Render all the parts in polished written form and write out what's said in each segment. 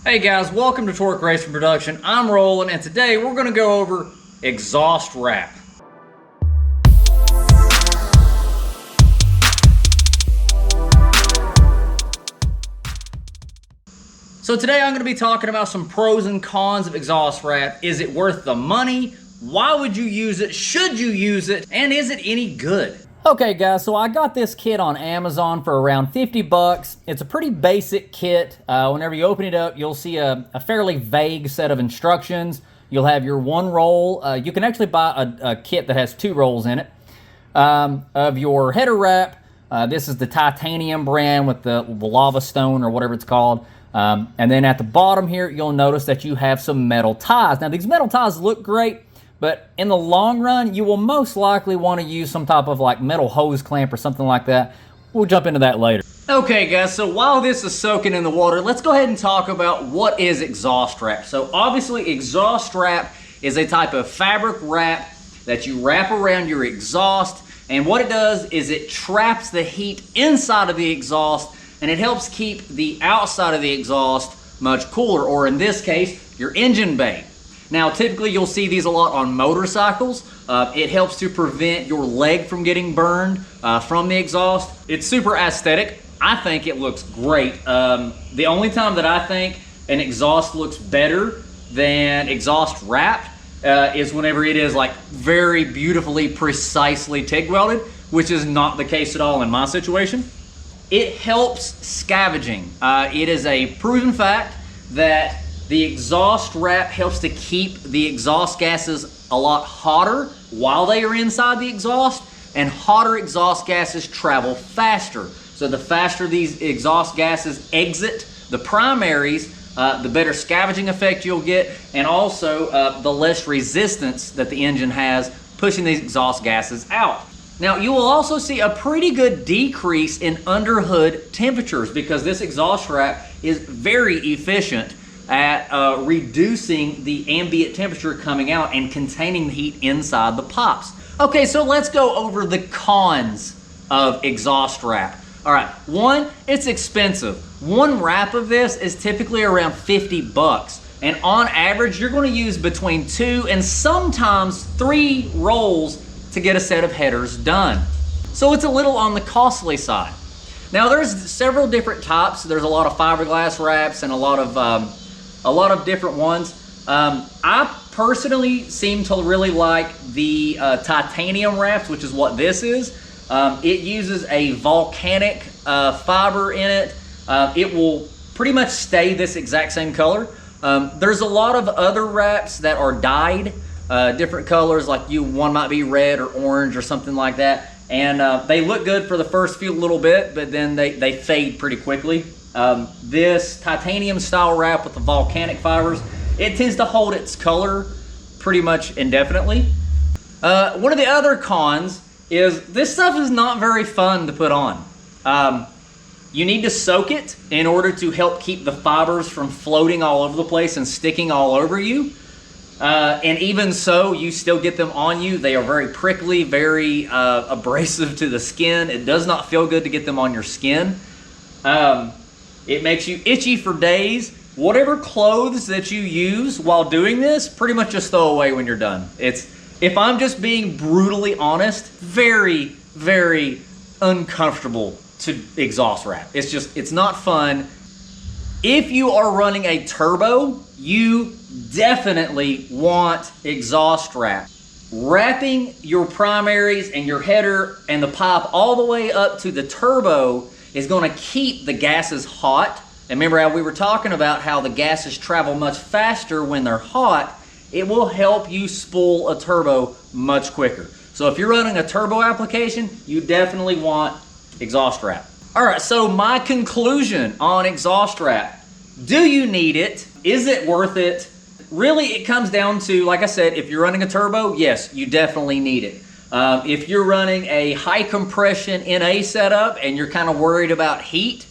Hey guys, welcome to Torque Racing Production. I'm Roland, and today we're going to go over exhaust wrap. So today I'm going to be talking about some pros and cons of exhaust wrap. Is it worth the money? Why would you use it? Should you use it? And is it any good? Okay guys, so I got this kit on Amazon for around 50 bucks. It's a pretty basic kit. Whenever you open it up, you'll see a fairly vague set of instructions. You'll have your one roll. You can actually buy a kit that has two rolls in it of your header wrap. This is the titanium brand with the lava stone or whatever it's called. And then at the bottom here, you'll notice that you have some metal ties. Now these metal ties look great, but in the long run, you will most likely want to use some type of like metal hose clamp or something like that. We'll jump into that later. Okay guys, so while this is soaking in the water, let's go ahead and talk about what is exhaust wrap. So obviously exhaust wrap is a type of fabric wrap that you wrap around your exhaust, and what it does is it traps the heat inside of the exhaust and it helps keep the outside of the exhaust much cooler, or in this case, your engine bay. Now, typically you'll see these a lot on motorcycles. It helps to prevent your leg from getting burned from the exhaust. It's super aesthetic. I think it looks great. The only time that I think an exhaust looks better than exhaust wrap is whenever it is like very beautifully, precisely TIG welded, which is not the case at all in my situation. It helps scavenging. It is a proven fact that the exhaust wrap helps to keep the exhaust gases a lot hotter while they are inside the exhaust, and hotter exhaust gases travel faster. So the faster these exhaust gases exit the primaries, the better scavenging effect you'll get, and also the less resistance that the engine has pushing these exhaust gases out. Now you will also see a pretty good decrease in underhood temperatures because this exhaust wrap is very efficient at reducing the ambient temperature coming out and containing the heat inside the pops. Okay, so let's go over the cons of exhaust wrap. All right, one, it's expensive. One wrap of this is typically around 50 bucks. And on average, you're gonna use between 2 and sometimes 3 rolls to get a set of headers done. So it's a little on the costly side. Now there's several different types. There's a lot of fiberglass wraps and a lot of different ones. I personally seem to really like the titanium wraps, which is what this is. It uses a volcanic fiber in it. It will pretty much stay this exact same color. There's a lot of other wraps that are dyed different colors, like one might be red or orange or something like that. And they look good for the first few little bit, but then they fade pretty quickly. This titanium style wrap with the volcanic fibers, it tends to hold its color pretty much indefinitely. One of the other cons is this stuff is not very fun to put on. You need to soak it in order to help keep the fibers from floating all over the place and sticking all over you. And even so, you still get them on you. They are very prickly, very abrasive to the skin. It does not feel good to get them on your skin. It makes you itchy for days. Whatever clothes that you use while doing this, pretty much just throw away when you're done. If I'm just being brutally honest, very, very uncomfortable to exhaust wrap. It's not fun. If you are running a turbo, you definitely want exhaust wrap. Wrapping your primaries and your header and the pipe all the way up to the turbo is going to keep the gases hot. And remember how we were talking about how the gases travel much faster when they're hot. It will help you spool a turbo much quicker. So if you're running a turbo application, you definitely want exhaust wrap. All right, so my conclusion on exhaust wrap. Do you need it? Is it worth it? Really, it comes down to, like I said, if you're running a turbo, yes, you definitely need it. If you're running a high compression NA setup and you're kind of worried about heat,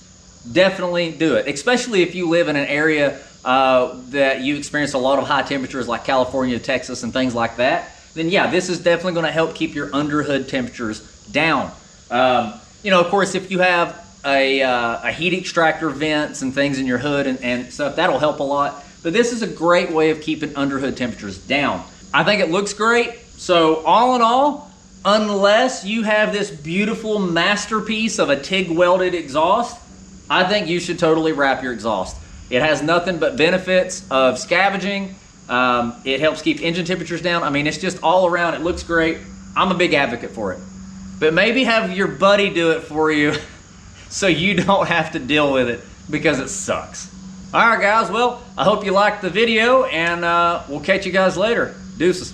definitely do it. Especially if you live in an area that you experience a lot of high temperatures like California, Texas, and things like that, then yeah, this is definitely going to help keep your underhood temperatures down. You know, of course, if you have a heat extractor vents and things in your hood and stuff, that'll help a lot. But this is a great way of keeping underhood temperatures down. I think it looks great. So all in all, unless you have this beautiful masterpiece of a TIG welded exhaust, I think you should totally wrap your exhaust. It has nothing but benefits of scavenging. It helps keep engine temperatures down. I mean, it's just all around, it looks great. I'm a big advocate for it. But maybe have your buddy do it for you so you don't have to deal with it because it sucks. All right, guys, well, I hope you liked the video, and we'll catch you guys later. Deuces.